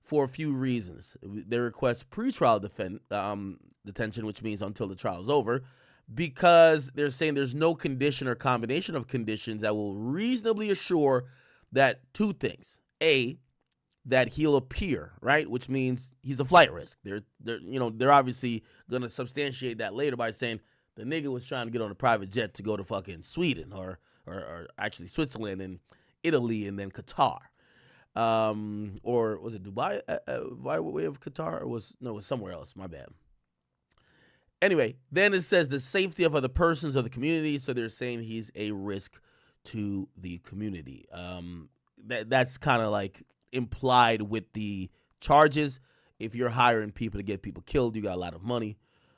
for a few reasons. They request pretrial detention, which means until the trial is over, because they're saying there's no condition or combination of conditions that will reasonably assure that two things. A, that he'll appear, right? Which means he's a flight risk. They're obviously gonna substantiate that later by saying the nigga was trying to get on a private jet to go to fucking Sweden or actually Switzerland and Italy and then Qatar. Or was it Dubai by way of Qatar? Or it was somewhere else. My bad. Anyway, then it says the safety of other persons or the community. So they're saying he's a risk to the community. That's kind of like implied with the charges. If you're hiring people to get people killed, you got a lot of money.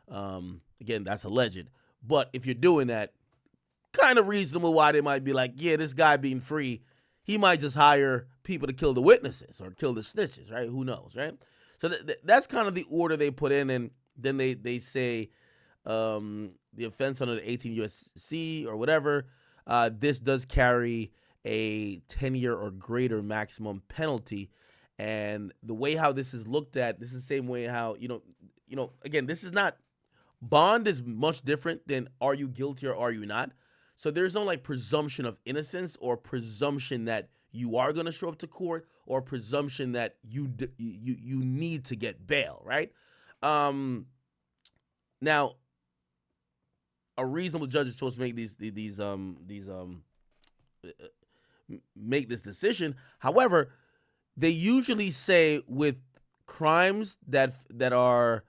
Again, that's alleged. But if you're doing that, kind of reasonable why they might be like, yeah, this guy being free, he might just hire people to kill the witnesses or kill the snitches, right? Who knows, right? So that's kind of the order they put in, and then they say the offense under the 18 U.S.C. or whatever, this does carry a 10-year or greater maximum penalty. And the way how this is looked at, this is the same way how, again, this is not, bond is much different than are you guilty or are you not. So there's no like presumption of innocence or presumption that you are going to show up to court or presumption that you need to get bail, right? Now, a reasonable judge is supposed to make make this decision. However, they usually say with crimes that are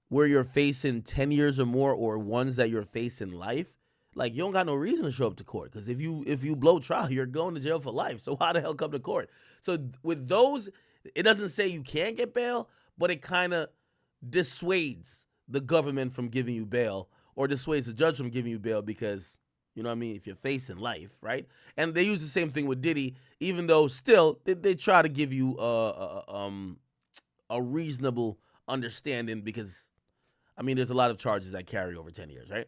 where you're facing 10 years or more, or ones that you're facing life, like you don't got no reason to show up to court, because if you blow trial, you're going to jail for life. So why the hell come to court? So with those, it doesn't say you can't get bail, but it kind of dissuades the government from giving you bail, or dissuades the judge from giving you bail, because you know what I mean, if you're facing life, right? And they use the same thing with Diddy, even though still they try to give you a reasonable understanding, because I mean there's a lot of charges that carry over 10 years, right?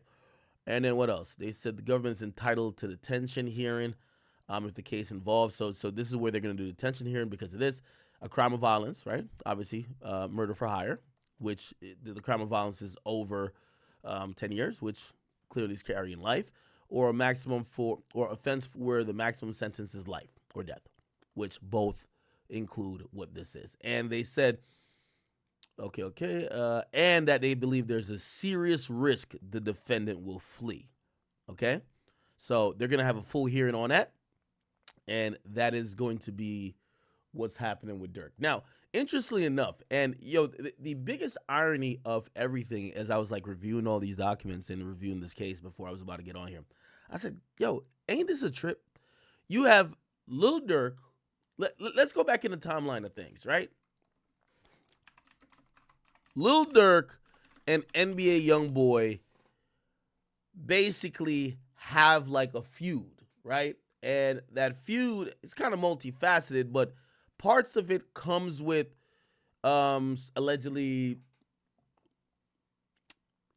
And then what else? They said the government's entitled to detention hearing if the case involves. So this is where they're going to do detention hearing because of this. A crime of violence, right? Obviously, murder for hire, which the crime of violence is over 10 years, which clearly is carrying life, or offense where the maximum sentence is life or death, which both include what this is. And they said, and that they believe there's a serious risk the defendant will flee. Okay, so they're gonna have a full hearing on that, and that is going to be what's happening with Durk. Now, interestingly enough, and the biggest irony of everything, as I was like reviewing all these documents and reviewing this case before I was about to get on here, I said, ain't this a trip? You have Lil Durk. Let's go back in the timeline of things, right? Lil Durk and NBA Youngboy basically have like a feud, right? And that feud is kind of multifaceted, but parts of it comes with allegedly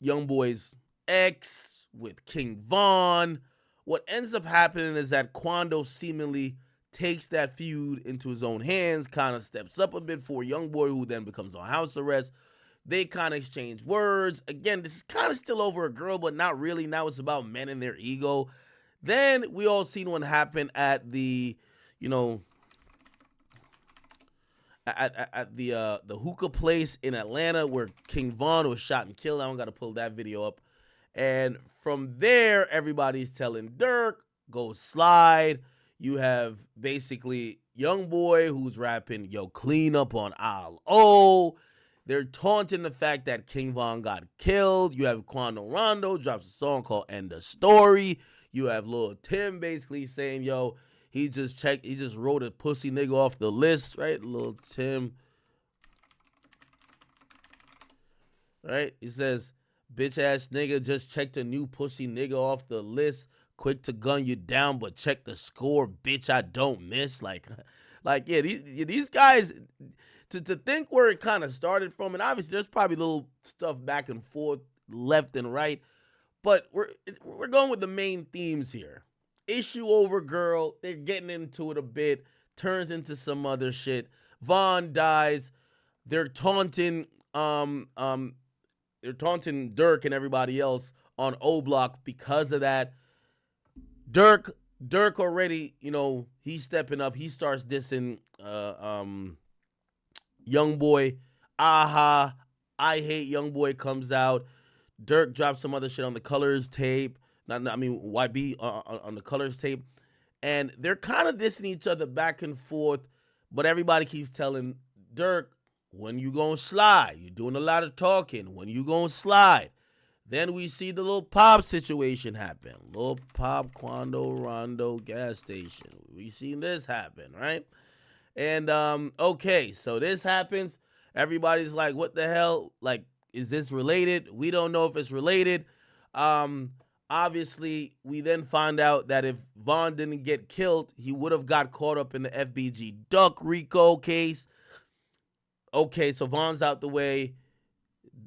Youngboy's ex with King Von. What ends up happening is that Quando seemingly takes that feud into his own hands, kind of steps up a bit for Youngboy, who then becomes on house arrest. They kind of exchange words. Again, this is kind of still over a girl, but not really. Now it's about men and their ego. Then we all seen what happened at the, at the hookah place in Atlanta where King Von was shot and killed. I don't got to pull that video up. And from there, everybody's telling Durk, go slide. You have basically Youngboy who's rapping, yo, clean up on Al O. They're taunting the fact that King Von got killed. You have Quando Rondo drops a song called End of Story. You have Lil Tim basically saying, yo, he just wrote a pussy nigga off the list, right? Lil Tim. Right? He says, bitch ass nigga just checked a new pussy nigga off the list. Quick to gun you down, but check the score, bitch, I don't miss. Like yeah, these guys, to think where it kind of started from, and obviously there's probably little stuff back and forth, left and right, but we're going with the main themes here. Issue over girl, they're getting into it a bit, turns into some other shit, Von dies. They're taunting Durk and everybody else on O Block because of that. Durk already, he's stepping up. He starts dissing Youngboy. Aha, I hate Youngboy comes out. Durk drops some other shit on the Colors tape. YB on the Colors tape. And they're kind of dissing each other back and forth, but everybody keeps telling Durk, when you gonna slide? You're doing a lot of talking. When you gonna slide? Then we see the Lil Pop situation happen. Lil Pop, Quando, Rondo, gas station. We seen this happen, right? And, okay, so this happens. Everybody's like, what the hell? Like, is this related? We don't know if it's related. Obviously, we then find out that if Von didn't get killed, he would have got caught up in the FBG Duck Rico case. Okay, so Von's out the way.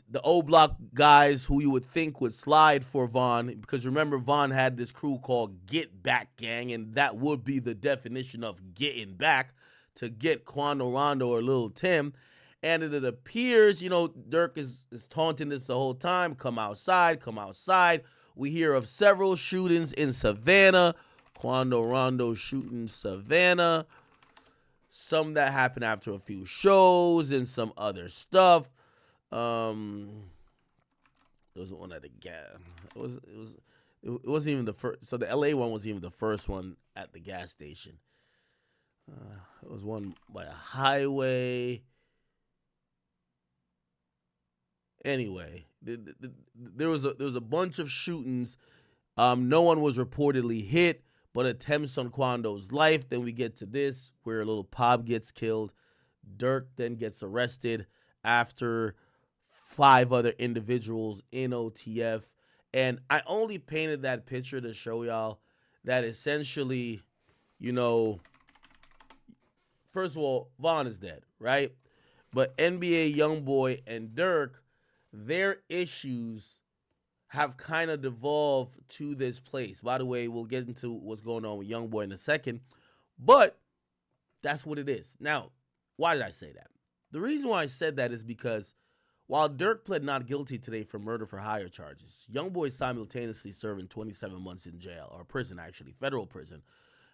The O Block guys who you would think would slide for Von, because remember, Von had this crew called Get Back Gang, and that would be the definition of getting back, to get Quando Rondo or Lil Tim. And it appears, Durk is taunting this the whole time. Come outside, come outside. We hear of several shootings in Savannah. Quando Rondo shooting Savannah. Some that happened after a few shows and some other stuff. There was one at the gas. It wasn't even the first. So the LA one wasn't even the first one at the gas station. It was one by a highway. Anyway, there was a bunch of shootings. No one was reportedly hit, but attempts on Quando's life. Then we get to this, where Lil Pop gets killed. Durk then gets arrested after 5 other individuals in OTF. And I only painted that picture to show y'all that essentially, first of all, Von is dead, right? But NBA Youngboy and Durk, their issues have kind of devolved to this place. By the way, we'll get into what's going on with Youngboy in a second, but that's what it is. Now, why did I say that? The reason why I said that is because while Durk pled not guilty today for murder for hire charges, Youngboy is simultaneously serving 27 months in jail, or prison actually, federal prison,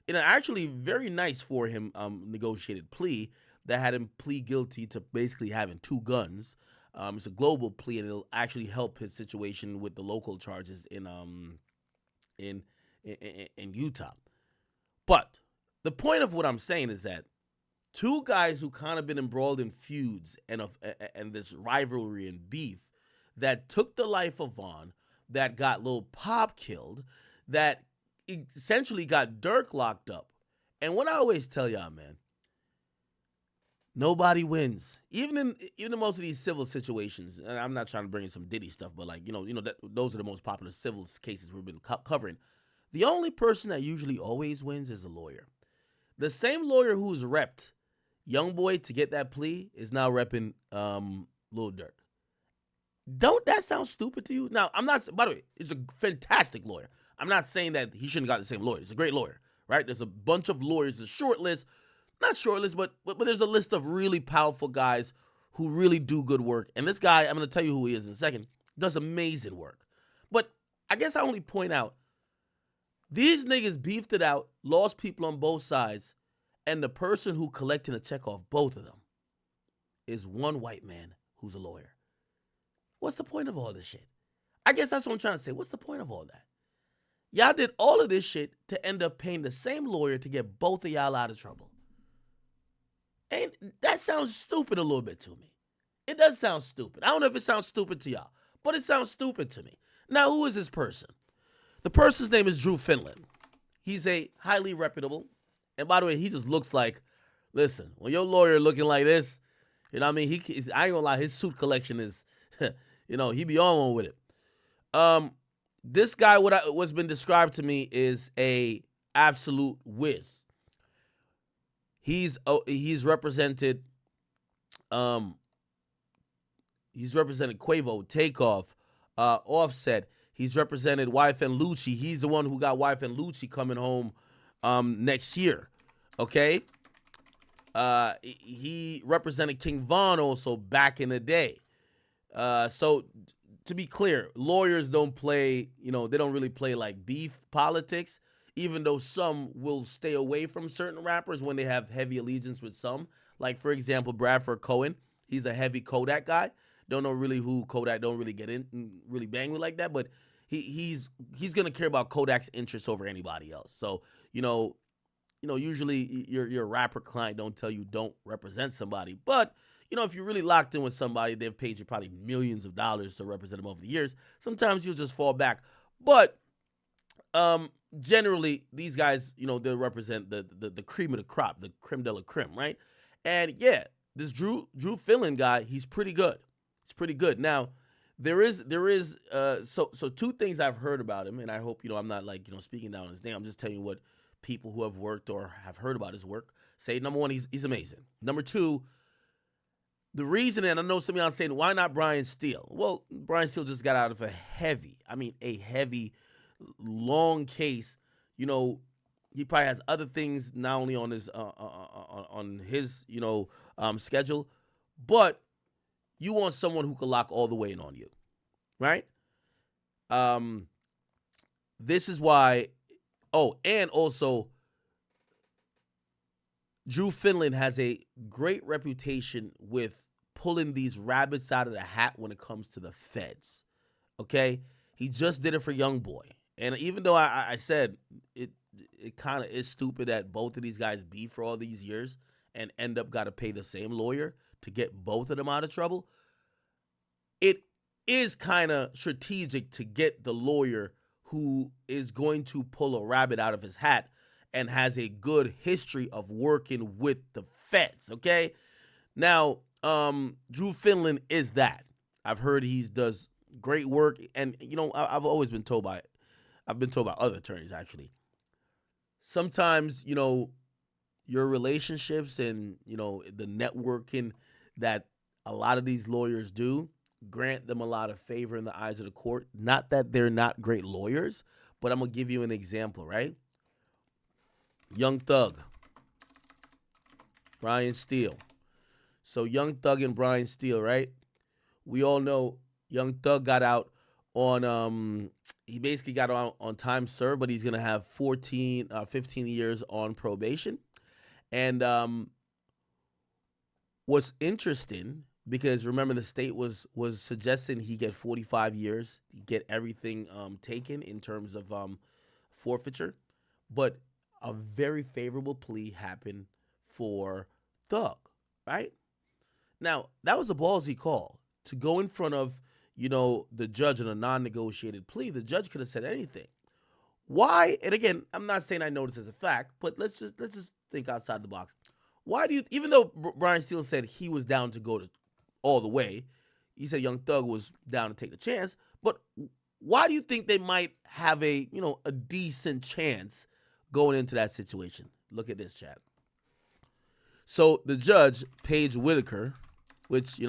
in an actually very nice for him negotiated plea that had him plead guilty to basically having 2 guns. It's a global plea, and it'll actually help his situation with the local charges in Utah. But the point of what I'm saying is that 2 guys who kind of been embroiled in feuds and this rivalry and beef that took the life of Von, that got Lil Pop killed, that essentially got Durk locked up. And what I always tell y'all, man, nobody wins. Even in most of these civil situations, and I'm not trying to bring in some Diddy stuff, but those are the most popular civil cases we've been covering. The only person that usually always wins is a lawyer. The same lawyer who's repped Youngboy to get that plea is now repping Lil Durk. Don't that sound stupid to you? Now, I'm not, by the way, he's a fantastic lawyer. I'm not saying that he shouldn't have got the same lawyer. He's a great lawyer, right? There's a bunch of lawyers, a short list, not short list, but there's a list of really powerful guys who really do good work. And this guy, I'm going to tell you who he is in a second, does amazing work. But I guess I only point out, these niggas beefed it out, lost people on both sides, and the person who collecting a check off both of them is one white man who's a lawyer. What's the point of all this shit? I guess that's what I'm trying to say. What's the point of all that? Y'all did all of this shit to end up paying the same lawyer to get both of y'all out of trouble. And that sounds stupid a little bit to me. It does sound stupid. I don't know if it sounds stupid to y'all, but it sounds stupid to me. Now, who is this person? The person's name is Drew Findling. He's a highly reputable, and by the way, he just looks like, listen, when your lawyer looking like this, you know what I mean? I ain't gonna lie, his suit collection is, he be on one with it. This guy, what's been described to me is a absolute whiz. He's represented Quavo, Takeoff, Offset. He's represented Wife and Lucci. He's the one who got Wife and Lucci coming home next year. Okay? He represented King Von also back in the day. So to be clear, lawyers don't play, they don't really play like beef politics, even though some will stay away from certain rappers when they have heavy allegiance with some. Like, for example, Bradford Cohen, he's a heavy Kodak guy. Don't know really who Kodak don't really get in and really bang with like that, but he's gonna care about Kodak's interests over anybody else. So, usually your rapper client don't tell you don't represent somebody, but if you're really locked in with somebody, they've paid you probably millions of dollars to represent them over the years. Sometimes you'll just fall back, but generally these guys, they represent the cream of the crop, the creme de la creme, right? And yeah, this Drew Findling guy, he's pretty good. It's pretty good. Now, there is so two things I've heard about him, and I hope I'm not like speaking down his name. I'm just telling you what people who have worked or have heard about his work say. Number one, he's amazing. Number two, the reason, and I know some of y'all saying, why not Brian Steele? Well, Brian Steele just got out of a heavy, long case. He probably has other things not only on his schedule, but you want someone who can lock all the way in on you, right? This is why. Oh, and also, Drew Findling has a great reputation with pulling these rabbits out of the hat when it comes to the feds. Okay, he just did it for Youngboy, and even though I said it kind of is stupid that both of these guys beef for all these years and end up got to pay the same lawyer to get both of them out of trouble, it is kind of strategic to get the lawyer who is going to pull a rabbit out of his hat and has a good history of working with the feds, okay? Now, Drew Findling is that. I've heard he does great work, and I've always been told by other attorneys actually. Sometimes, your relationships and, the networking that a lot of these lawyers do grant them a lot of favor in the eyes of the court. Not that they're not great lawyers, but I'm going to give you an example, right? Young Thug, Brian Steele. So Young Thug and Brian Steele, right? We all know Young Thug got out on he basically got out on time served, but he's going to have 15 years on probation. And what's interesting, because remember the state was suggesting he get 45 years, he get everything taken in terms of forfeiture, but a very favorable plea happened for Thug, right? Now, that was a ballsy call to go in front of, the judge on a non-negotiated plea. The judge could have said anything. Why? And again, I'm not saying I know this as a fact, but let's just think outside the box. Why do you, even though Brian Steele said he was down to go to all the way, he said Young Thug was down to take the chance, but why do you think they might have a decent chance going into that situation? Look at this, chat. So the judge, Paige Whitaker, which,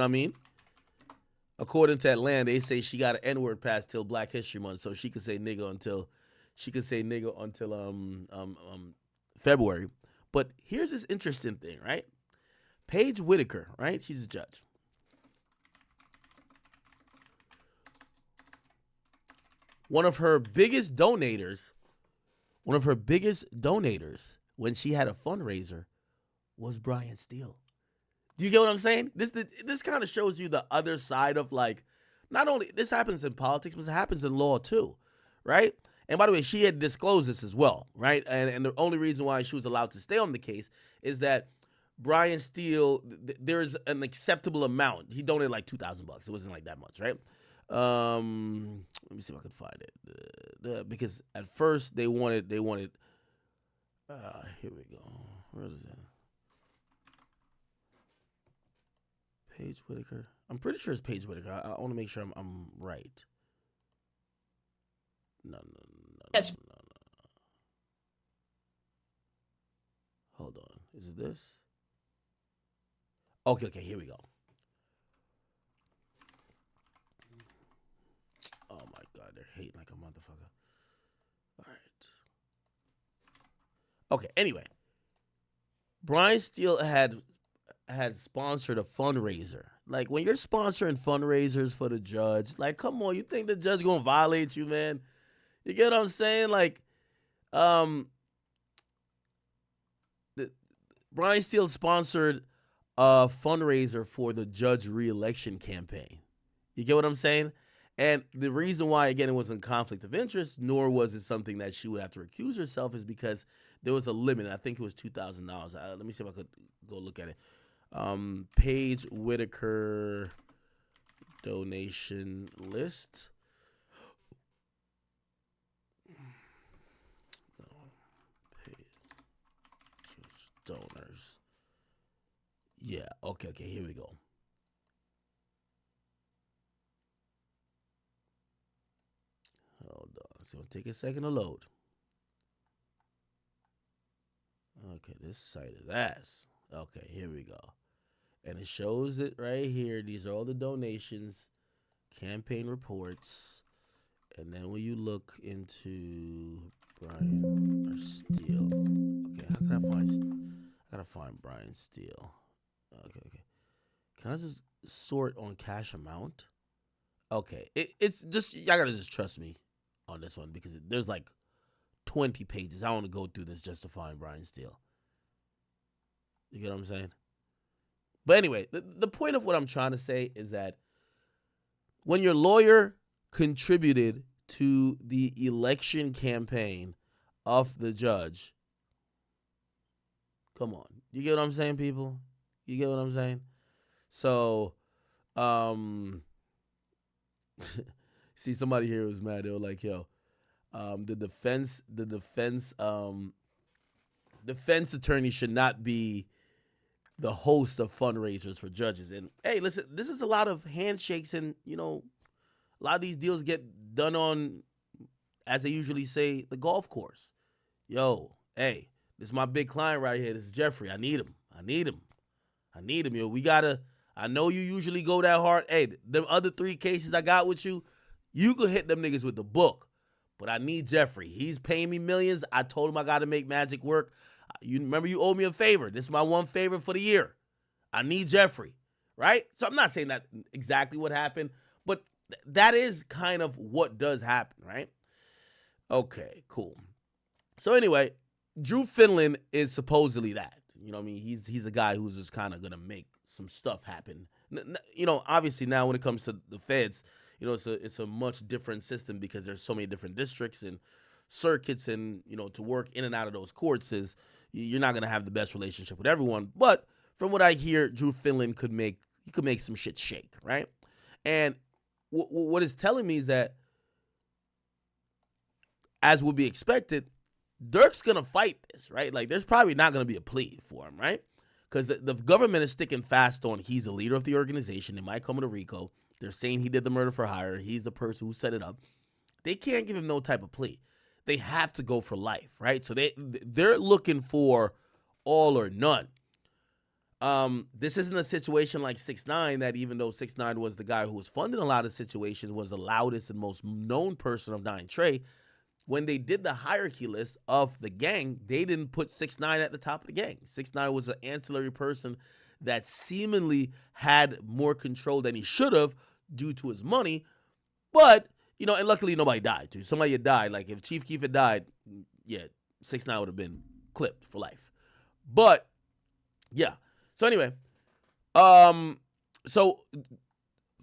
according to Atlanta, they say she got an N-word pass till Black History Month, so she could say nigga until February. But here's this interesting thing, right? Paige Whitaker, right? She's a judge. One of her biggest donators when she had a fundraiser was Brian Steele. Do you get what I'm saying? This kind of shows you the other side of, like, not only this happens in politics, but it happens in law too, right? And by the way, she had disclosed this as well, right? And the only reason why she was allowed to stay on the case is that Brian Steele, there's an acceptable amount. He donated like $2,000. It wasn't like that much, right? Let me see if I can find it. Because at first they wanted. Here we go. Where is it? Paige Whitaker. I'm pretty sure it's Paige Whitaker. I want to make sure I'm right. No. Hold on. Is it this? Okay, here we go. Oh my God, they're hating like a motherfucker. All right. Okay, anyway. Brian Steele had sponsored a fundraiser. Like when you're sponsoring fundraisers for the judge, like come on, you think the judge gonna violate you, man? You get what I'm saying? Like, um, the, Brian Steele sponsored a fundraiser for the judge reelection campaign. You get what I'm saying? And the reason why, again, it wasn't conflict of interest, nor was it something that she would have to recuse herself, is because there was a limit. I think it was $2,000. Let me see if I could go look at it. Paige Whitaker donation list. Donors. Yeah, okay, here we go. Hold on. It's going to take a second to load. Okay, this site is ass. Okay, here we go. And it shows it right here. These are all the donations, campaign reports. And then when you look into Brian Steele. Okay, how can I find... I gotta find Brian Steele. Okay. Can I just sort on cash amount? Okay, it's just... Y'all gotta just trust me on this one because there's like 20 pages. I want to go through this just to find Brian Steele. You get what I'm saying? But anyway, the point of what I'm trying to say is that when your lawyer contributed to the election campaign of the judge, come on. You get what I'm saying, people? You get what I'm saying? So, see, somebody here was mad. They were like, yo, the defense attorney should not be the host of fundraisers for judges. And hey, listen, this is a lot of handshakes, and a lot of these deals get done on, as they usually say, the golf course. Yo, hey, this is my big client right here. This is Jeffrey. I need him. Yo, I know you usually go that hard. Hey, the other 3 cases I got with you, you could hit them niggas with the book. But I need Jeffrey. He's paying me millions. I told him I got to make magic work. You remember you owe me a favor. This is my one favor for the year. I need Jeffrey, right? So I'm not saying that exactly what happened, but that is kind of what does happen, right? Okay, cool. So anyway, Drew Findling is supposedly that. You know what I mean? He's a guy who's just kind of going to make some stuff happen. Obviously now when it comes to the feds, it's a much different system because there's so many different districts and circuits, and to work in and out of those courts you're not gonna have the best relationship with everyone. But from what I hear, Drew Findling could make some shit shake, right? And what it's telling me is that, as would be expected, Durk's gonna fight this, right? Like there's probably not gonna be a plea for him, right? Because the government is sticking fast on he's the leader of the organization. They might come to RICO. They're saying he did the murder for hire. He's the person who set it up. They can't give him no type of plea. They have to go for life, right? So they're looking for all or none. This isn't a situation like 6ix9ine, that even though 6ix9ine was the guy who was funding a lot of situations, was the loudest and most known person of 9 Trey, when they did the hierarchy list of the gang, they didn't put 6ix9ine at the top of the gang. 6ix9ine was an ancillary person that seemingly had more control than he should have due to his money, but and luckily nobody died too. Somebody had died. Like if Chief Keef had died, yeah, 6ix9ine would have been clipped for life. But yeah. So anyway, so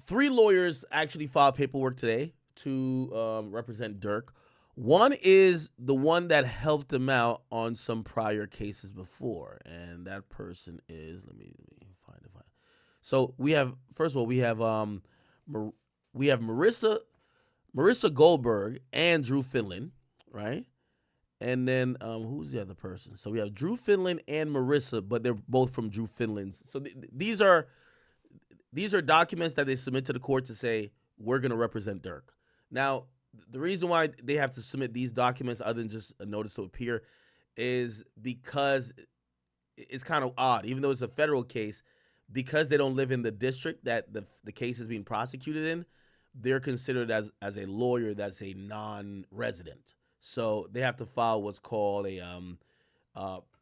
3 lawyers actually filed paperwork today to represent Durk. One is the one that helped him out on some prior cases before, and that person is let me find it. So we have, first of all, we have Marissa Goldberg and Drew Findling, right? And then who's the other person? So we have Drew Findling and Marissa, but they're both from Drew Findling's. So these are documents that they submit to the court to say we're going to represent Durk. Now, the reason why they have to submit these documents, other than just a notice to appear, is because it's kind of odd. Even though it's a federal case, because they don't live in the district that the case is being prosecuted in, they're considered as a lawyer that's a non-resident. So they have to file what's called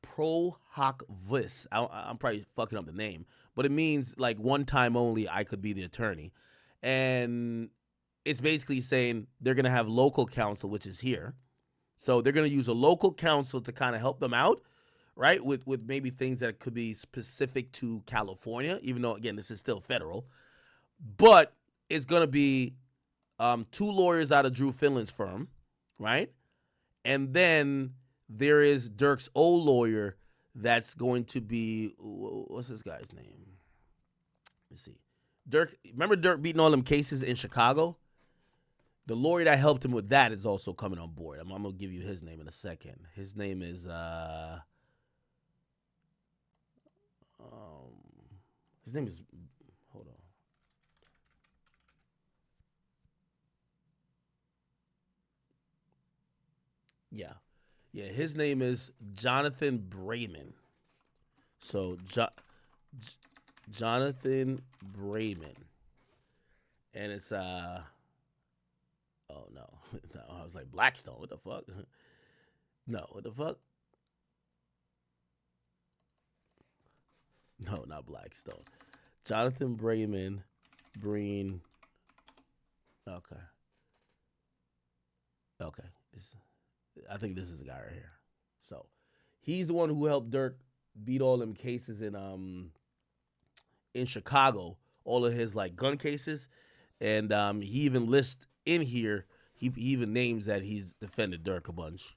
Pro hoc vis. I'm probably fucking up the name, but it means like one time only I could be the attorney. And it's basically saying they're going to have local counsel, which is here. So they're going to use a local counsel to kind of help them out, right? With maybe things that could be specific to California, even though, again, this is still federal. But it's going to be two lawyers out of Drew Finland's firm, right? And then there is Durk's old lawyer that's going to be, what's this guy's name? Let's see. Durk, remember Durk beating all them cases in Chicago? The lawyer that helped him with that is also coming on board. I'm going to give you his name in a second. His name is, hold on. Yeah. Yeah, his name is Jonathan Brayman. So, Jonathan Brayman. And it's, oh no. No, I was like, Blackstone. What the fuck? No, what the fuck? No, not Blackstone. Jonathan Brayman. Breen. Okay. Okay. I think this is the guy right here. So he's the one who helped Durk beat all them cases in Chicago, all of his like gun cases, and he even lists in here. He even names that he's defended Durk a bunch,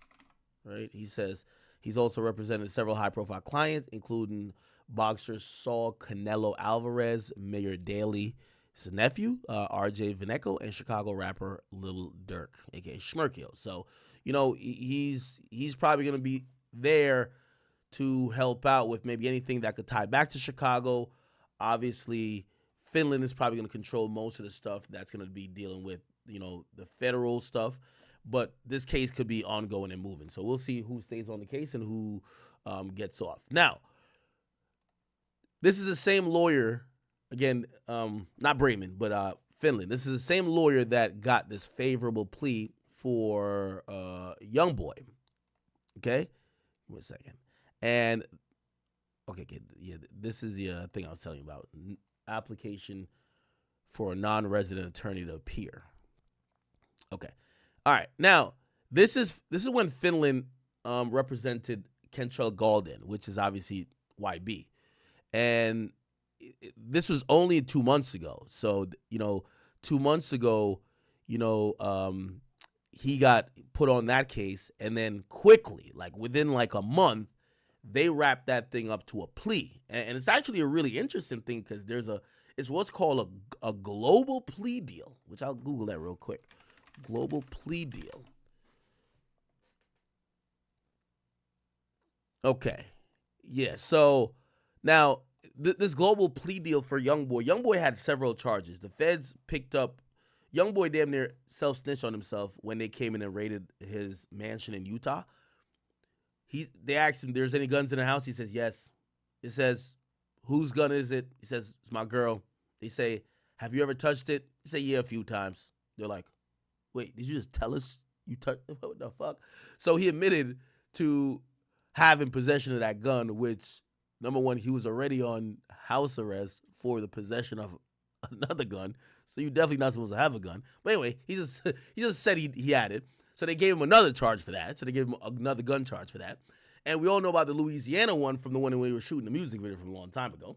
right? He says he's also represented several high-profile clients, including boxer Saul Canelo Alvarez, Mayor Daley, his nephew, R.J. Veneco, and Chicago rapper Lil Durk, a.k.a. Schmirkio. So, you know, he's probably going to be there to help out with maybe anything that could tie back to Chicago. Obviously, Findling is probably going to control most of the stuff that's going to be dealing with, you know, the federal stuff. But this case could be ongoing and moving. So we'll see who stays on the case and who gets off. Now, this is the same lawyer, again, not Brayman, but Findling. This is the same lawyer that got this favorable plea for Youngboy. Okay? Wait a second. And, okay, yeah, this is the thing I was telling you about. Application for a non-resident attorney to appear. Okay. All right. Now, this is when Findling represented Kentrell Gaulden, which is obviously YB. And this was only 2 months ago. So, you know, 2 months ago, you know, he got put on that case, and then quickly, like within like a month, they wrapped that thing up to a plea. And it's actually a really interesting thing because it's what's called a global plea deal, which I'll Google that real quick. Global plea deal. Okay. Yeah, so now this global plea deal for Youngboy had several charges. The feds picked up Youngboy damn near self-snitched on himself when they came in and raided his mansion in Utah. They asked him, "There's any guns in the house?" He says, "Yes." It says, "Whose gun is it?" He says, "It's my girl." They say, "Have you ever touched it?" He say, "Yeah, a few times." They're like, "Wait, did you just tell us you touched it? What the fuck?" So he admitted to having possession of that gun, which, number one, he was already on house arrest for the possession of another gun. So you're definitely not supposed to have a gun. But anyway, he just said he had it. So they gave him another charge for that. So they gave him another gun charge for that. And we all know about the Louisiana one from the one when he was shooting the music video from a long time ago.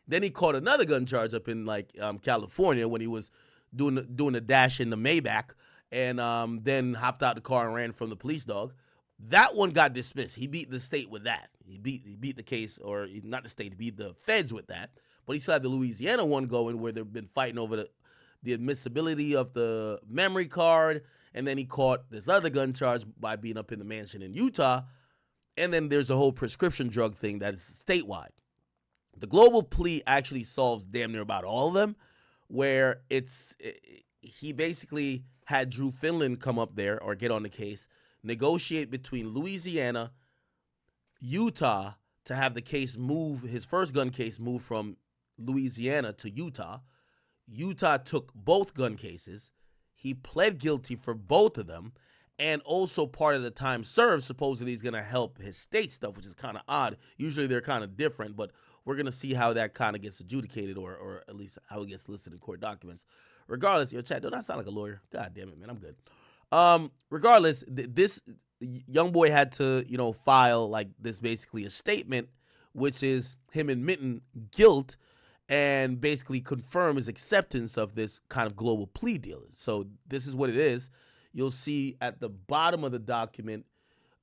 Then he caught another gun charge up in like California when he was doing a dash in the Maybach, and then hopped out the car and ran from the police dog. That one got dismissed. He beat the state with that. He beat the case, or not the state, he beat the feds with that. But he still had the Louisiana one going where they've been fighting over the admissibility of the memory card. And then he caught this other gun charge by being up in the mansion in Utah. And then there's a whole prescription drug thing that is statewide. The global plea actually solves damn near about all of them, where he basically had Drew Findling come up there or get on the case, negotiate between Louisiana, Utah to have the case move, his first gun case move from Louisiana to Utah. Utah took both gun cases. He pled guilty for both of them. And also part of the time served supposedly is going to help his state stuff, which is kind of odd. Usually they're kind of different, but we're going to see how that kind of gets adjudicated, or at least how it gets listed in court documents. Regardless, yo, Chad, don't I sound like a lawyer? God damn it, man, I'm good. Regardless, this Youngboy had to, file like this basically a statement, which is him admitting guilt and basically confirm his acceptance of this kind of global plea deal. So this is what it is. You'll see at the bottom of the document,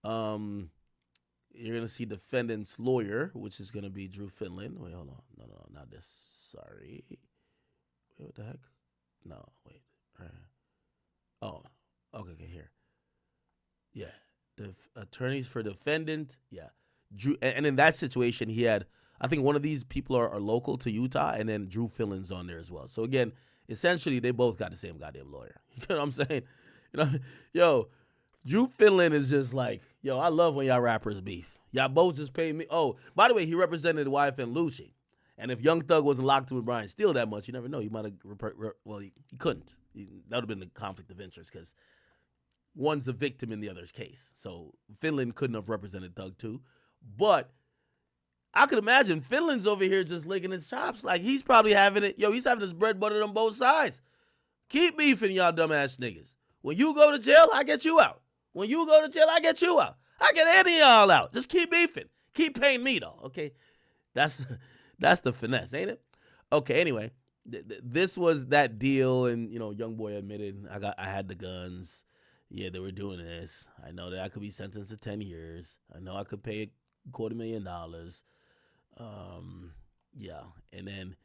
you're going to see defendant's lawyer, which is going to be Drew Findling. Wait, hold on. No, not this. Sorry. Wait, what the heck? No, wait. All right. Oh, okay, here. Yeah. The attorneys for defendant. Yeah. Drew, and in that situation, he had, I think one of these people are local to Utah, and then Drew Findling's on there as well. So again, essentially, they both got the same goddamn lawyer. You know what I'm saying? Yo, Drew Findling is just like, yo, I love when y'all rappers beef. Y'all both just pay me. Oh, by the way, he represented YFN Lucci. And if Young Thug wasn't locked in with Brian Steele that much, you never know. He might have, he couldn't. That would have been a conflict of interest because one's a victim in the other's case. So Findling couldn't have represented Thug too. But I could imagine Findling's over here just licking his chops. Like he's probably having it. Yo, he's having his bread buttered on both sides. Keep beefing, y'all dumbass niggas. When you go to jail, I get you out. When you go to jail, I get you out. I get any of y'all out. Just keep beefing. Keep paying me, though, okay? That's the finesse, ain't it? Okay, anyway, this was that deal, and, Youngboy admitted, I had the guns. Yeah, they were doing this. I know that I could be sentenced to 10 years. I know I could pay $250,000. Yeah, and then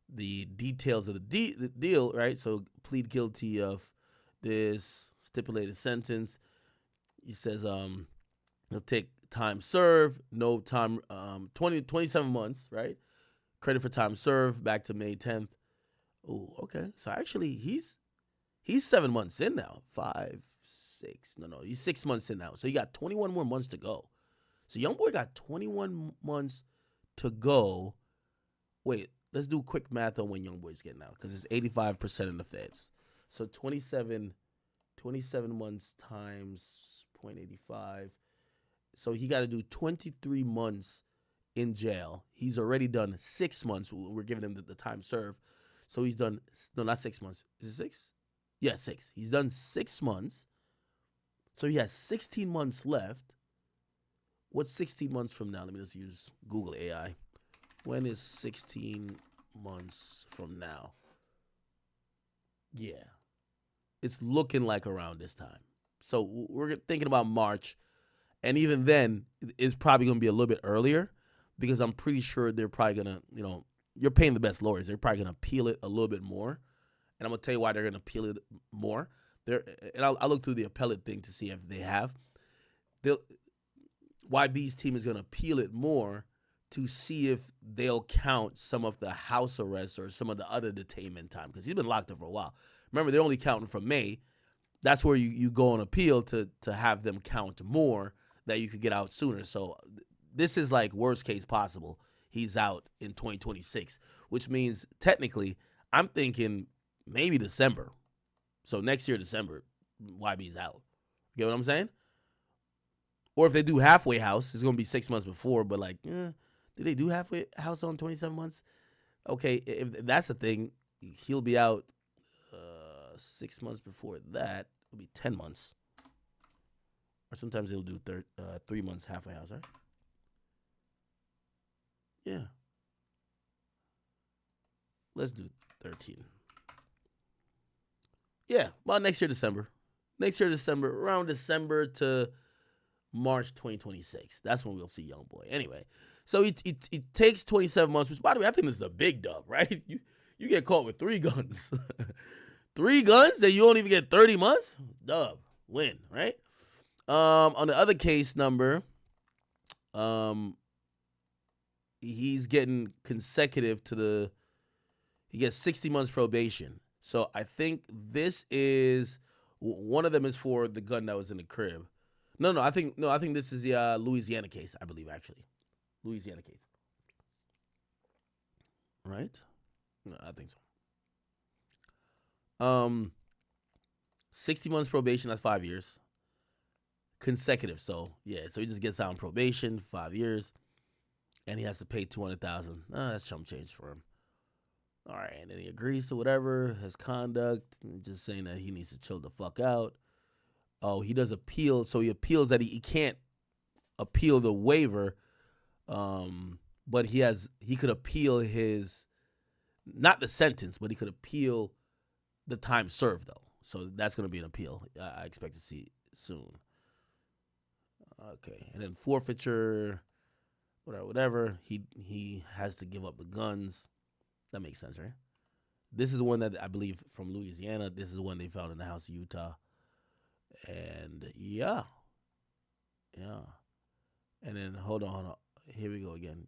the details of the deal, right? So plead guilty of this stipulated sentence. He says he'll take time served, no time, 27 months, right? Credit for time served back to May 10th. Oh, okay. So actually he's 7 months in now. 5, 6. No, he's 6 months in now. So he got 21 more months to go. So Youngboy got 21 months to go. Wait, let's do quick math on when Youngboy's getting out, because it's 85% in the feds. So 27 months times 0.85. So he got to do 23 months in jail. He's already done 6 months. We're giving him the time served. So he's done, no, not 6 months. Is it 6? Yeah, 6. He's done 6 months. So he has 16 months left. What's 16 months from now? Let me just use Google AI. When is 16 months from now? Yeah. It's looking like around this time. So we're thinking about March. And even then, it's probably going to be a little bit earlier, because I'm pretty sure they're probably going to, you're paying the best lawyers. They're probably going to appeal it a little bit more. And I'm going to tell you why they're going to appeal it more. And I'll look through the appellate thing to see if they have. YB's team is going to appeal it more to see if they'll count some of the house arrests or some of the other detainment time, because he's been locked up for a while. Remember, they're only counting from May. That's where you go on appeal to have them count more, that you could get out sooner. So this is like worst case possible. He's out in 2026, which means technically I'm thinking maybe December. So next year, December, YB's out. You get what I'm saying? Or if they do halfway house, it's going to be 6 months before, but like, do they do halfway house on 27 months? Okay, if that's the thing, he'll be out 6 months before that. It'll be 10 months. Or sometimes they'll do 3 months halfway house, right? Yeah. Let's do 13. Yeah, about next year, December. Around December to March 2026. That's when we'll see Youngboy. Anyway, so it takes 27 months, which, by the way, I think this is a big dub, right? You get caught with 3 guns. 3 guns that you don't even get 30 months? Dub. Win, right? On the other case number, he's getting consecutive to he gets 60 months probation. So I think this is, one of them is for the gun that was in the crib. No, I think this is the Louisiana case, I believe, actually. Louisiana case. Right? No, I think so. 60 months probation, that's 5 years. consecutive. So yeah, so he just gets out on probation, 5 years, and he has to pay 200,000. That's chump change for him. All right, and then he agrees to whatever his conduct, just saying that he needs to chill the fuck out. Oh, he does appeal, so he appeals that he can't appeal the waiver, but he could appeal his, not the sentence, but he could appeal the time served though. So that's gonna be an appeal. I expect to see soon. Okay, and then forfeiture, whatever. He has to give up the guns. That makes sense, right? This is one that I believe from Louisiana. This is one they found in the house of Utah. And yeah. And then hold on. Here we go again.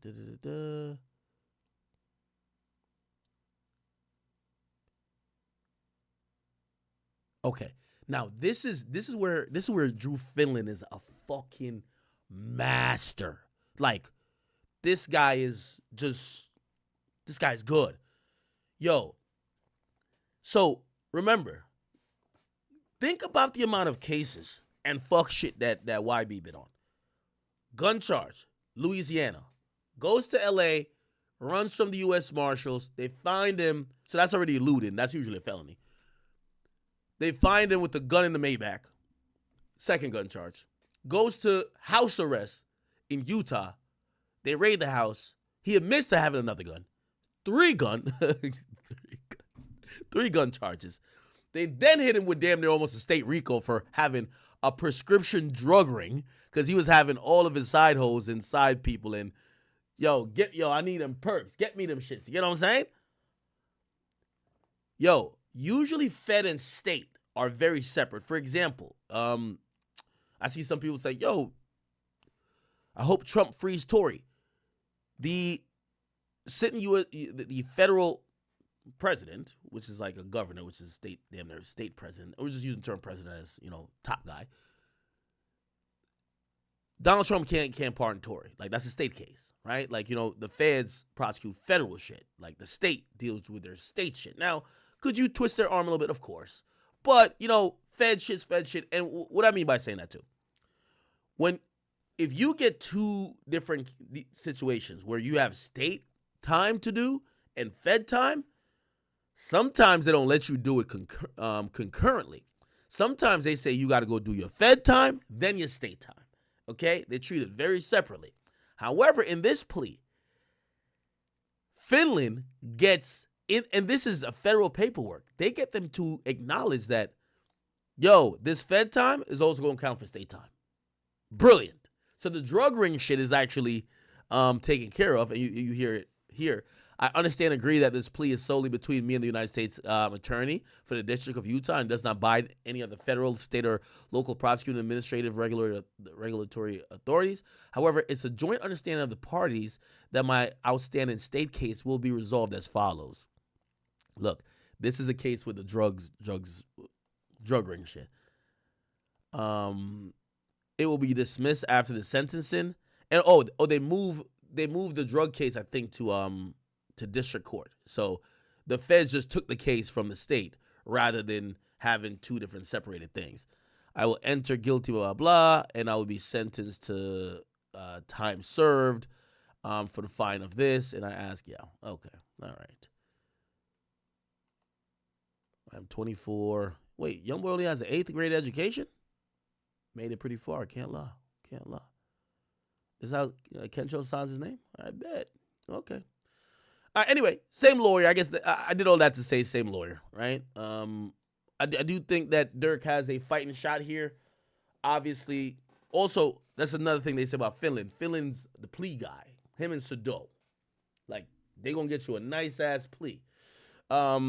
Okay. Now this is where Drew Findling is a fucking master. Like, this guy is good. Yo. So remember, think about the amount of cases and fuck shit that YB been on. Gun charge, Louisiana. Goes to LA, runs from the U.S. Marshals. They find him. So that's already eluding. That's usually a felony. They find him with the gun in the Maybach. Second gun charge. Goes to house arrest in Utah. They raid the house. He admits to having another gun. Three gun charges. They then hit him with damn near almost a state RICO for having a prescription drug ring, because he was having all of his side hoes and side people and I need them perks. Get me them shits. You get what I'm saying? Yo, usually Fed and state are very separate. For example, I see some people say, yo, I hope Trump frees Tory. The federal president, which is like a governor, which is state president. We're just using the term president as, top guy. Donald Trump can't pardon Tory. Like, that's a state case, right? Like, the feds prosecute federal shit. Like, the state deals with their state shit. Now, could you twist their arm a little bit? Of course. But, fed shit. And what I mean by saying that too, if you get two different situations where you have state time to do and fed time, sometimes they don't let you do it concurrently. Sometimes they say you got to go do your fed time, then your state time. Okay? They treat it very separately. However, in this plea, Findling gets in, and this is a federal paperwork. They get them to acknowledge that, this fed time is also going to count for state time. Brilliant. So the drug ring shit is actually taken care of, and you hear it here. I understand and agree that this plea is solely between me and the United States attorney for the District of Utah and does not bind any of the federal, state, or local prosecuting, administrative, regulatory authorities. However, it's a joint understanding of the parties that my outstanding state case will be resolved as follows. Look, this is a case with the drug ring shit. It will be dismissed after the sentencing, and they move the drug case, I think, to district court. So the feds just took the case from the state rather than having two different separated things. I will enter guilty, blah, blah, blah, and I will be sentenced to time served for the fine of this. And I ask, okay, all right. I'm 24. Wait, Youngboy only has an 8th grade education? Made it pretty far. Can't lie. Is how Kencho signs his name? I bet. Okay. Anyway, same lawyer. I guess I did all that to say same lawyer, right? I do think that Durk has a fighting shot here. Obviously, also, that's another thing they say about Findling. Findling's the plea guy. Him and Sado. Like, they going to get you a nice-ass plea. I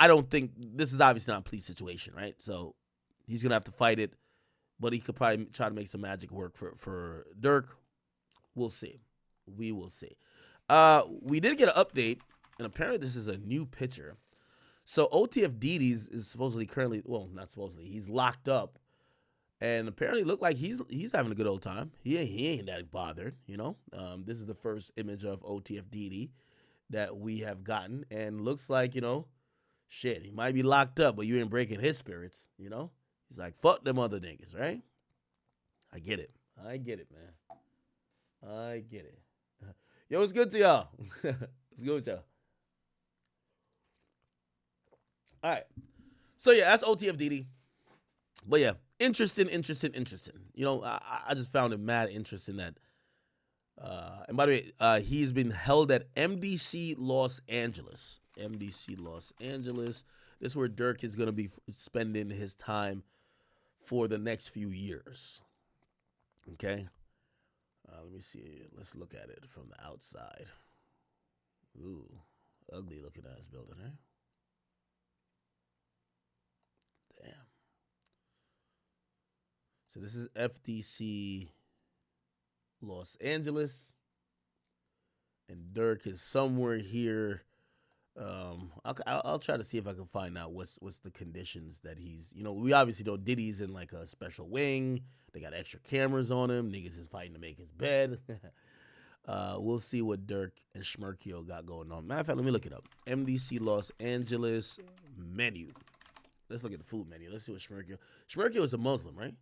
don't think, this is obviously not a plea situation, right? So, he's going to have to fight it, but he could probably try to make some magic work for Durk. We'll see. We will see. We did get an update, and apparently this is a new picture. So OTF Didi's is supposedly currently, well, not supposedly, he's locked up, and apparently look like he's having a good old time. He ain't that bothered, This is the first image of OTF Didi that we have gotten, and looks like, shit, he might be locked up, but you ain't breaking his spirits, He He's like, fuck them other niggas, right? I get it. I get it, man. I get it. Yo, what's good to y'all? What's good with y'all? All right. So yeah, that's OTFDD. But yeah, interesting. You know, I just found it mad interesting that. And by the way, he's been held at MDC Los Angeles. MDC Los Angeles. This is where Durk is going to be spending his time for the next few years. Okay. Let me see. Let's look at it from the outside. Ooh, ugly looking ass building, eh? Damn. So this is FDC Los Angeles, and Durk is somewhere here. I'll try to see if I can find out what's the conditions that he's. You know, we obviously know Diddy's in like a special wing. They got extra cameras on him. Niggas is fighting to make his bed. We'll see what Durk and Schmerkio got going on. Matter of fact, let me look it up. MDC Los Angeles menu. Let's look at the food menu. Let's see what Schmerkio. Schmerkio is a Muslim, right?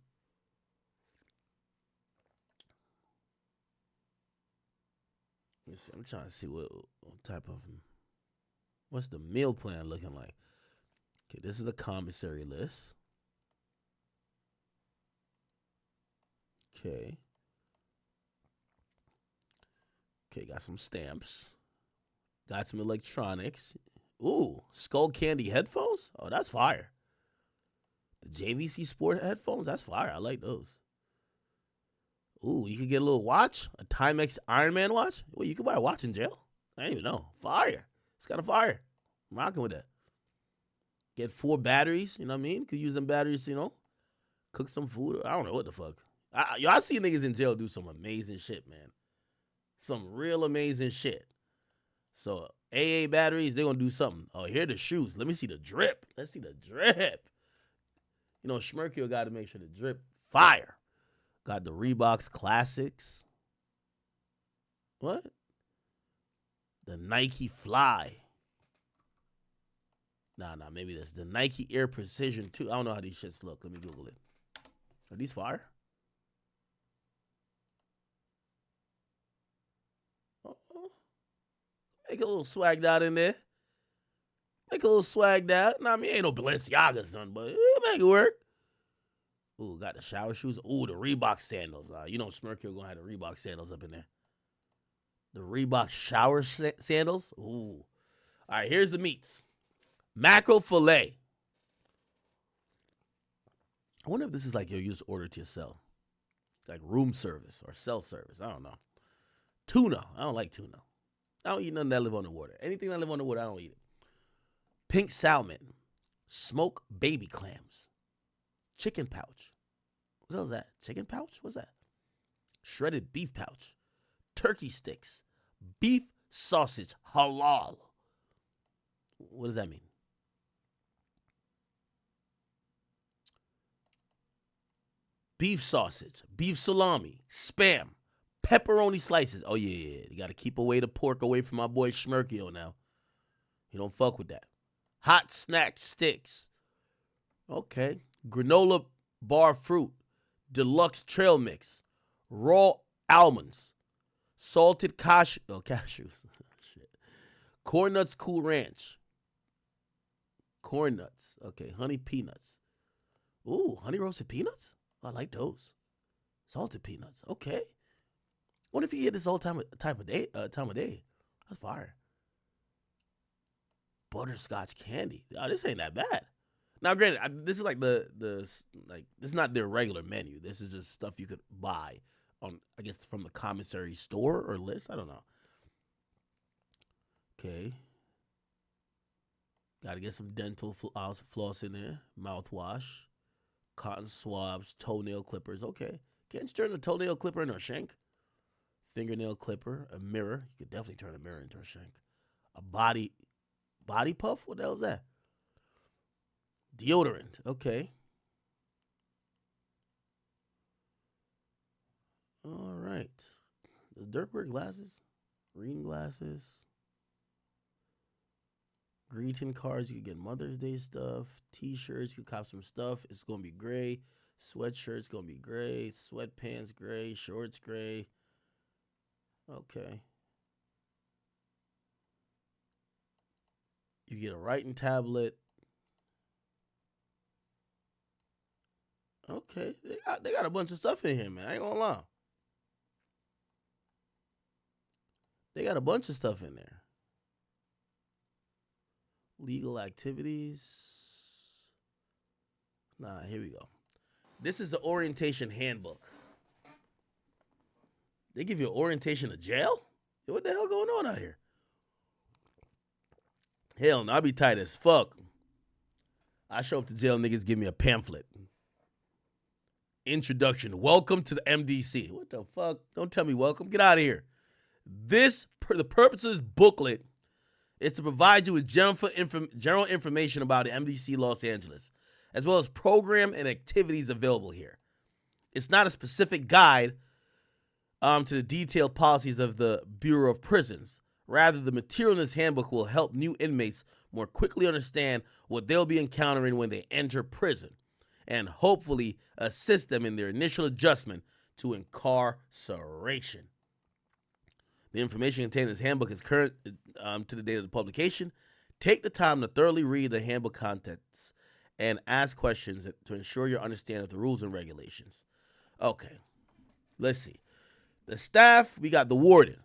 Let me see. I'm trying to see what type of. What's the meal plan looking like? Okay, this is the commissary list. Okay. Okay, got some stamps. Got some electronics. Ooh, Skull Candy headphones? Oh, that's fire. The JVC Sport headphones? That's fire. I like those. Ooh, you could get a little watch? A Timex Iron Man watch? Well, you could buy a watch in jail? I didn't even know. Fire. It's kind of fire. I'm rocking with that. Get 4 batteries, you know what I mean? Could use them batteries, you know? Cook some food. I don't know what the fuck. I see niggas in jail do some amazing shit, man. Some real amazing shit. So, AA batteries, they're going to do something. Oh, here are the shoes. Let me see the drip. Let's see the drip. You know, Schmerkio got to make sure the drip fire. Got the Reeboks Classics. What? The Nike Fly. Nah, maybe that's the Nike Air Precision 2. I don't know how these shits look. Let me Google it. Are these fire? Make a little swagged out in there. Make a little swagged out. Nah, I mean, ain't no Balenciagas done, but make it work. Ooh, got the shower shoes. Ooh, the Reebok sandals. You know Schmerkio gonna have the Reebok sandals up in there. The Reebok shower sandals. Ooh. All right, here's the meats. Mackerel fillet. I wonder if this is like you just order to yourself. Like room service or cell service. I don't know. Tuna. I don't like tuna. I don't eat nothing that live on the water. Anything that live on the water, I don't eat it. Pink salmon. Smoked baby clams. Chicken pouch. What the hell is that? Chicken pouch? What's that? Shredded beef pouch. Turkey sticks. Beef sausage. Halal. What does that mean? Beef sausage. Beef salami. Spam. Pepperoni slices. Oh, yeah. You got to keep away the pork away from my boy Schmerkio now. You don't fuck with that. Hot snack sticks. Okay. Granola bar fruit. Deluxe trail mix. Raw almonds. Salted cashews. Shit. Corn nuts Cool Ranch. Corn nuts. Okay. Honey peanuts. Ooh, honey roasted peanuts? I like those. Salted peanuts. Okay. What if you get this all time of day? That's fire. Butterscotch candy. Oh, this ain't that bad. Now, granted, this is like this is not their regular menu. This is just stuff you could buy on, I guess, from the commissary store or list. I don't know. Okay. Got to get some dental floss in there. Mouthwash. Cotton swabs. Toenail clippers. Okay. Can't you turn a toenail clipper into a shank? Fingernail clipper. A mirror. You could definitely turn a mirror into a shank. A body puff? What the hell is that? Deodorant. Okay. All right. Does Durk wear glasses? Reading glasses. Greeting cards. You can get Mother's Day stuff. T-shirts. You can cop some stuff. It's going to be gray. Sweatshirts going to be gray. Sweatpants gray. Shorts gray. Okay. You get a writing tablet. Okay. They got a bunch of stuff in here, man. I ain't going to lie. They got a bunch of stuff in there. Legal activities. Nah, here we go. This is the orientation handbook. They give you an orientation of jail? What the hell going on out here? Hell no, I be tight as fuck. I show up to jail, niggas give me a pamphlet. Introduction. Welcome to the MDC. What the fuck? Don't tell me welcome. Get out of here. The purpose of this booklet is to provide you with general information about the MDC Los Angeles, as well as program and activities available here. It's not a specific guide to the detailed policies of the Bureau of Prisons. Rather, the material in this handbook will help new inmates more quickly understand what they'll be encountering when they enter prison, and hopefully assist them in their initial adjustment to incarceration. The information contained in this handbook is current to the date of the publication. Take the time to thoroughly read the handbook contents and ask questions to ensure your understanding of the rules and regulations. Okay, let's see. The staff, we got the warden.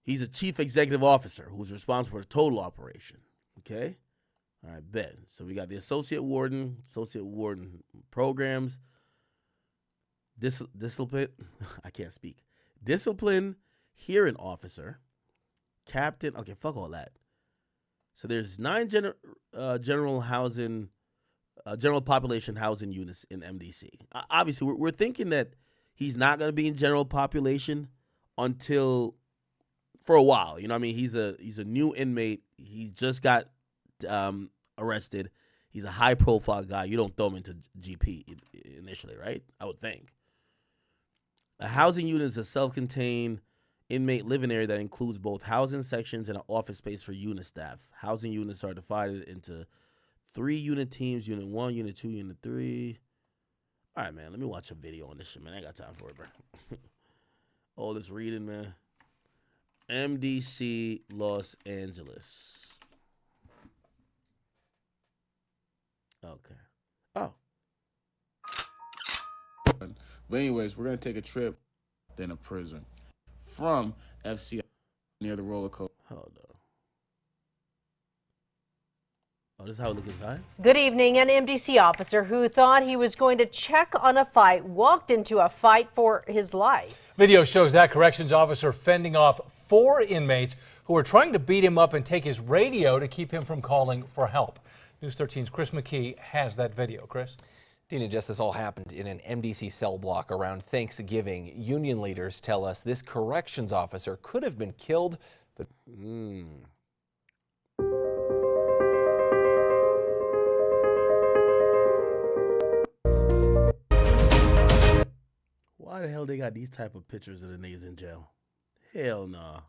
He's a chief executive officer who's responsible for the total operation. Okay? All right, bet. So we got the associate warden programs, discipline, I can't speak. Discipline hearing officer, captain. Okay, fuck all that. So there's 9 general population housing units in MDC. Obviously, we're thinking that he's not going to be in general population until for a while. You know what I mean? He's a new inmate. He just got arrested. He's a high profile guy. You don't throw him into GP initially, right? I would think. A housing unit is a self-contained inmate living area that includes both housing sections and an office space for unit staff. Housing units are divided into 3 unit teams: Unit 1, Unit 2, Unit 3. All right, man, let me watch a video on this shit, man. I ain't got time for it, bro. All this reading, man. MDC Los Angeles. Okay. Oh. But anyways, we're going to take a trip in a prison from FCI near the roller coaster. Hold on. Oh, this is how it looks inside? Good evening. An MDC officer who thought he was going to check on a fight walked into a fight for his life. Video shows that corrections officer fending off 4 inmates who were trying to beat him up and take his radio to keep him from calling for help. News 13's Chris McKee has that video. Chris? Dina, just this all happened in an MDC cell block around Thanksgiving. Union leaders tell us this corrections officer could have been killed, but Why the hell they got these type of pictures of the niggas in jail? Hell nah.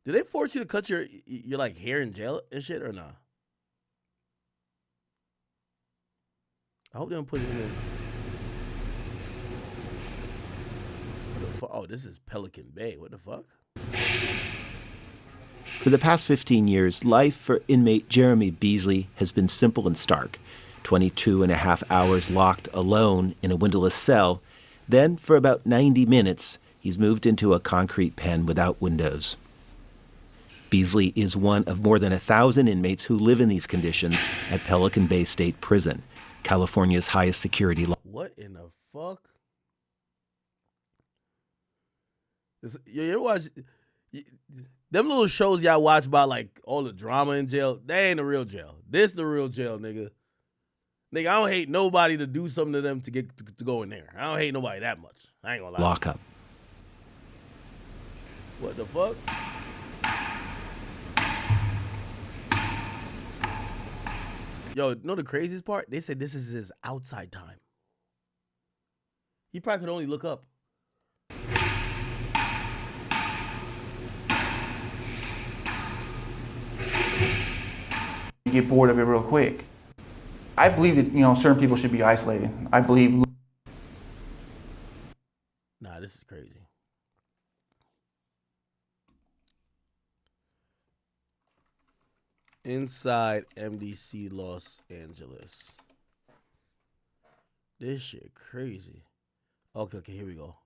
Do they force you to cut your like hair in jail and shit or nah? I hope they don't put it in. Oh, this is Pelican Bay. What the fuck? For the past 15 years, life for inmate Jeremy Beasley has been simple and stark. 22 and a half hours locked alone in a windowless cell. Then, for about 90 minutes, he's moved into a concrete pen without windows. Beasley is one of more than 1,000 inmates who live in these conditions at Pelican Bay State Prison, California's highest security law. What in the fuck? You ever watch them little shows y'all watch about like all the drama in jail? They ain't the real jail. This the real jail, nigga. Nigga, I don't hate nobody to do something to them to get to go in there. I don't hate nobody that much. I ain't gonna lie. Lockup. What the fuck? Yo, know the craziest part? They said this is his outside time. He probably could only look up. You get bored of it real quick. I believe that, you know, certain people should be isolated. I believe. Nah, this is crazy. Inside MDC Los Angeles. This shit crazy. Okay, here we go.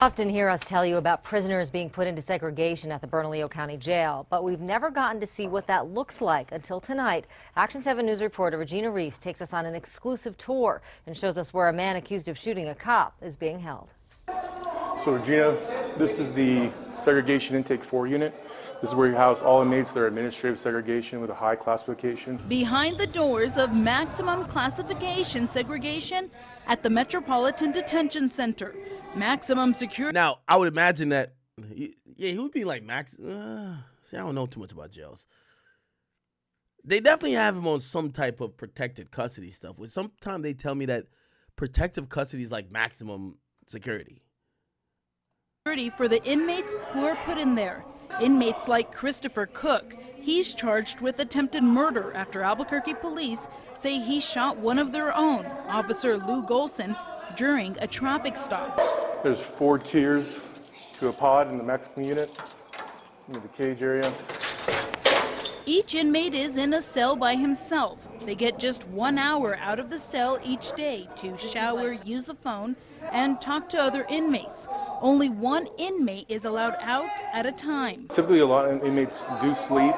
Often hear us tell you about prisoners being put into segregation at the Bernalillo County Jail, but we've never gotten to see what that looks like until tonight. Action 7 News reporter Regina Reese takes us on an exclusive tour and shows us where a man accused of shooting a cop is being held. So Regina, this is the Segregation Intake 4 unit. This is where you house all inmates that are administrative segregation with a high classification. Behind the doors of maximum classification segregation at the Metropolitan Detention Center. Maximum security. Now, I would imagine that, yeah, he would be like max. See, I don't know too much about jails. They definitely have him on some type of protected custody stuff. Which sometimes they tell me that protective custody is like maximum security. For the inmates who are put in there. Inmates like Christopher Cook. He's charged with attempted murder after Albuquerque police say he shot one of their own, Officer Lou Golson, during a traffic stop. There's 4 tiers to a pod in the maximum unit, in the cage area. Each inmate is in a cell by himself. They get just 1 hour out of the cell each day to shower, use the phone, and talk to other inmates. Only one inmate is allowed out at a time. Typically, a lot of inmates do sleep.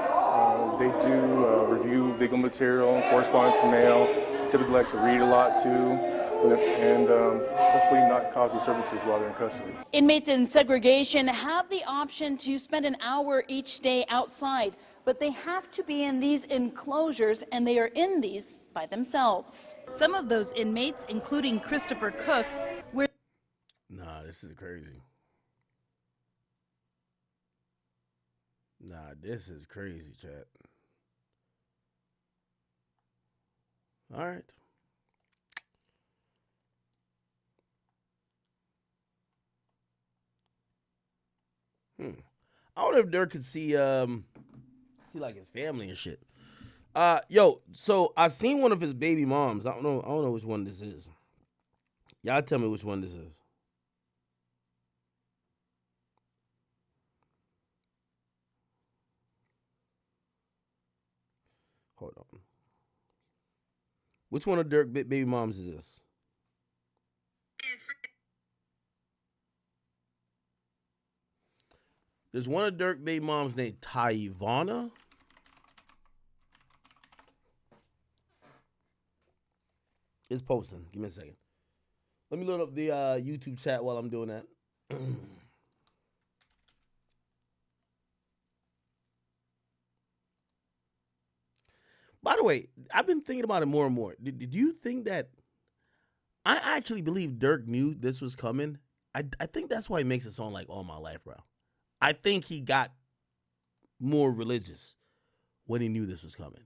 They do review legal material, correspondence, mail. Typically like to read a lot too. And hopefully not cause disturbances while they're in custody. Inmates in segregation have the option to spend an hour each day outside, but they have to be in these enclosures, and they are in these by themselves. Some of those inmates, including Christopher Cook, were... Nah, this is crazy. Nah, this is crazy, chat. All right. I wonder if Durk could see like his family and shit. Yo, so I seen one of his baby moms. I don't know which one this is. Y'all tell me which one this is. Hold on. Which one of Durk baby moms is this? There's one of Durk baby moms named Tyvana. It's posting. Give me a second. Let me load up the YouTube chat while I'm doing that. By the way, I've been thinking about it more and more. Did you think that I actually believe Durk knew this was coming? I think that's why he makes a song like All My Life, bro. I think he got more religious when he knew this was coming.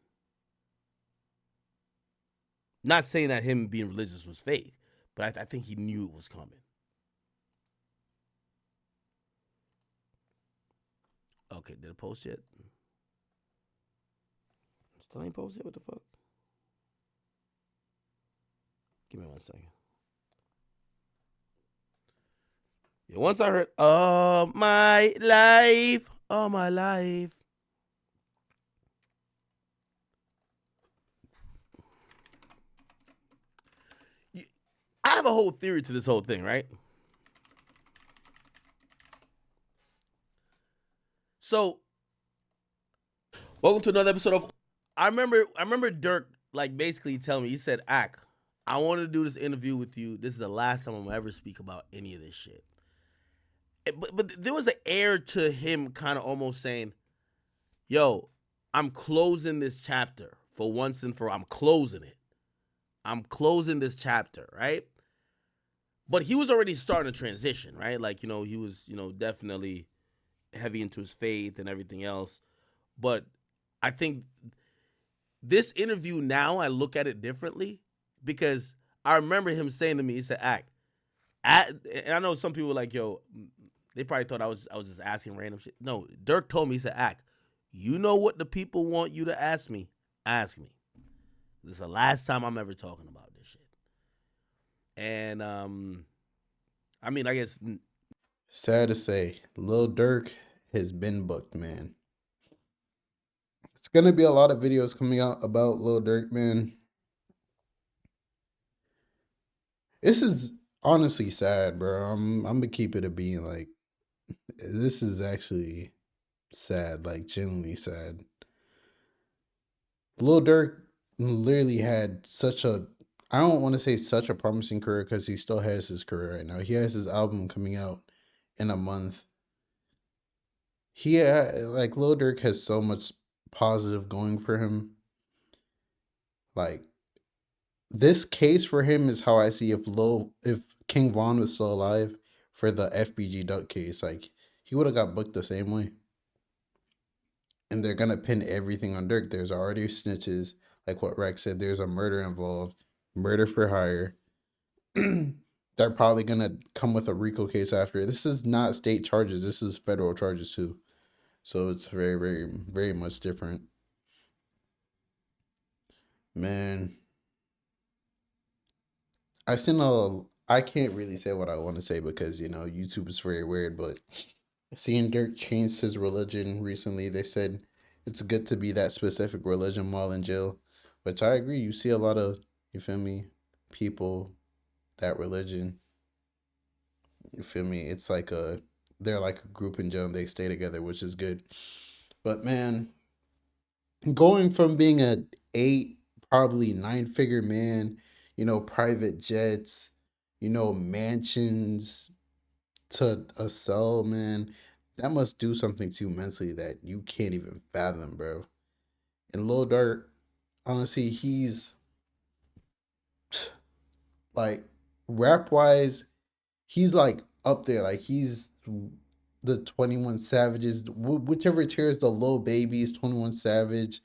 Not saying that him being religious was fake, but I think he knew it was coming. Okay, did it post yet? Still ain't posted? What the fuck? Give me 1 second. Yeah, once I heard all my life, all my life. I have a whole theory to this whole thing, right? So, welcome to another episode of. I remember Durk like basically telling me, he said, "Ak, I wanted to do this interview with you. This is the last time I'm gonna ever speak about any of this shit." But there was an air to him kind of almost saying, "Yo, I'm closing this chapter for once and for all. I'm closing it. I'm closing this chapter, right?" But he was already starting to transition, right? Like, you know, he was, you know, definitely heavy into his faith and everything else. But I think this interview now, I look at it differently because I remember him saying to me, he said, "Ak," and I know some people were like, "Yo, They probably thought I was just asking random shit. No, Durk told me, he said, "Act, you know what the people want you to ask me? Ask me. This is the last time I'm ever talking about this shit." And I mean, I guess Sad to say, Lil Durk has been booked, man. It's gonna be a lot of videos coming out about Lil Durk, man. This is honestly sad, bro. I'm gonna keep it a being. Like, this is actually sad, like genuinely sad. Lil Durk literally had such a, I don't want to say such a promising career because he still has his career right now. He has his album coming out in a month. Like Lil Durk has so much positive going for him. Like, this case for him is how I see if King Von was still alive for the FBG Duck case. Like, he would have got booked the same way. And they're gonna pin everything on Durk. There's already snitches, like what Rex said. There's a murder involved, murder for hire. They're probably gonna come with a RICO case after. This is not state charges. This is federal charges too. So it's very, very, very much different. Man, I can't really say what I want to say because, YouTube is very weird, but seeing Dirk changed his religion recently, they said it's good to be that specific religion while in jail, which I agree. You see a lot of, you feel me, people, that religion, you feel me? It's like they're like a group in jail and they stay together, which is good. But man, going from being a 8, probably 9-figure man, private jets, mansions, to a cell, man, that must do something to you mentally that you can't even fathom, bro. And Lil Durk, honestly, he's like, rap wise, he's like up there. Like, he's the 21 Savages, whichever tier is the Lil Babies, 21 Savage.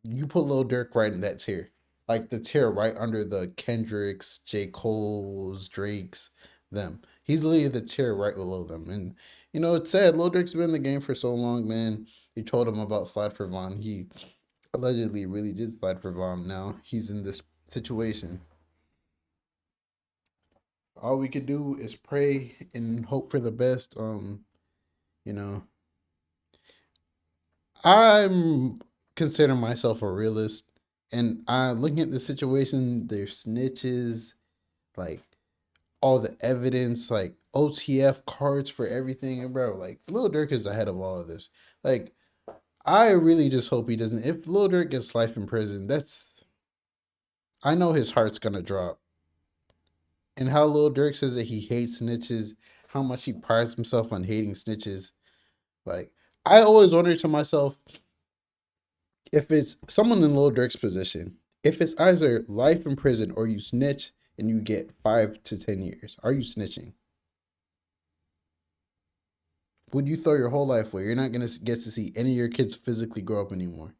You put Lil Durk right in that tier. Like, the tier right under the Kendricks, J. Cole's, Drake's, them. He's literally the tier right below them. And, it's sad. Lil Durk's been in the game for so long, man. You told him about Slide for Von. He allegedly really did slide for Von. Now he's in this situation. All we could do is pray and hope for the best. I'm considering myself a realist, and I'm looking at the situation. There's snitches, like all the evidence, like OTF cards for everything, and bro, like Lil Durk is the head of all of this. Like, I really just hope he doesn't. If Lil Durk gets life in prison, I know his heart's gonna drop. And how Lil Durk says that he hates snitches, how much he prides himself on hating snitches. Like, I always wonder to myself, if it's someone in Lil Durk's position, if it's either life in prison or you snitch and you get 5 to 10 years, are you snitching? Would you throw your whole life away? You're not going to get to see any of your kids physically grow up anymore.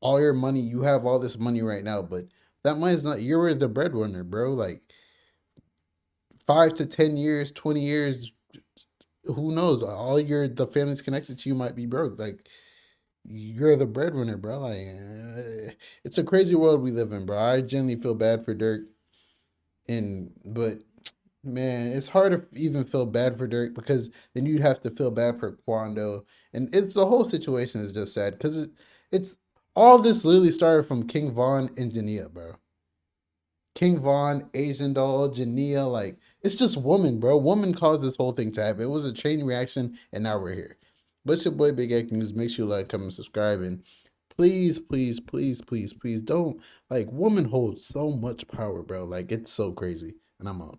All your money, you have all this money right now, but that money is not, you're the breadwinner, bro. Like, 5 to 10 years, 20 years, who knows? The family's connected to you might be broke. Like, you're the breadwinner, bro. Like, it's a crazy world we live in, bro. I genuinely feel bad for Durk. But man, it's hard to even feel bad for Durk because then you'd have to feel bad for Quando. And the whole situation is just sad because it's all this literally started from King Von and Jania, bro. King Von, Asian Doll, Jania, like, it's just woman, bro. Woman caused this whole thing to happen. It was a chain reaction, and now we're here. But it's your boy Big Egg News. Make sure you like, comment, subscribe, and please, please, please, please, please don't, like, woman holds so much power, bro. Like, it's so crazy. And I'm out.